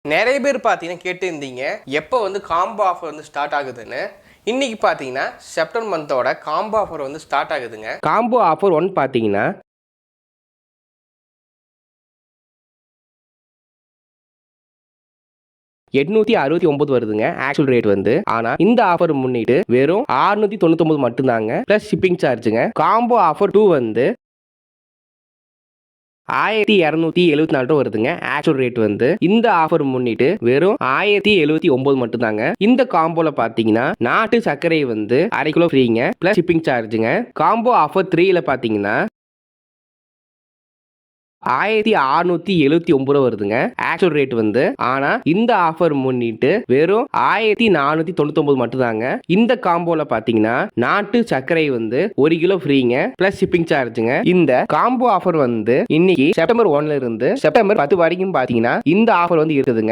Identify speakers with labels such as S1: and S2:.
S1: நிறைய பேர் பார்த்தீங்கன்னா கேட்டிருந்தீங்க எப்போ காம்போ ஆஃபர் ஸ்டார்ட் ஆகுதுன்னு. இன்னைக்கு பார்த்தீங்கன்னா செப்டம்பர் மந்தோட காம்போ ஆஃபர் ஸ்டார்ட் ஆகுதுங்க. காம்போ ஆஃபர் 1 பார்த்தீங்கன்னா $869 வருதுங்க ஆக்சுவல் ரேட். ஆனா இந்த ஆஃபர் முன்னிட்டு வெறும் $699 மட்டும்தாங்க பிளஸ் ஷிப்பிங் சார்ஜுங்க. காம்போ ஆஃபர் 2 $1274 வருதுங்க ஆக்சுவல் ரேட். இந்த ஆஃபர் முன்னிட்டு வெறும் $1079 மட்டும்தாங்க. இந்த காம்போல பாத்தீங்கன்னா நாட்டு சர்க்கரை 1/2 கிலோ ஃப்ரீங்க பிளஸ் ஷிப்பிங் சார்ஜுங்க. காம்போ ஆஃபர் 3ல பாத்தீங்கன்னா $1679 வருதுங்க ஆக்சுவல் ரேட். ஆனா இந்த ஆஃபர் முன்னிட்டு வெறும் $1499 மட்டும்தாங்க. இந்த காம்போல பாத்தீங்கன்னா நாட்டு சர்க்கரை 1 கிலோ ஃப்ரீங்க பிளஸ் ஷிப்பிங் சார்ஜுங்க. இந்த காம்போ ஆஃபர் இன்னைக்கு செப்டம்பர் 1ல இருந்து செப்டம்பர் 10 வரைக்கும் பாத்தீங்கன்னா இந்த ஆஃபர் இருக்குதுங்க.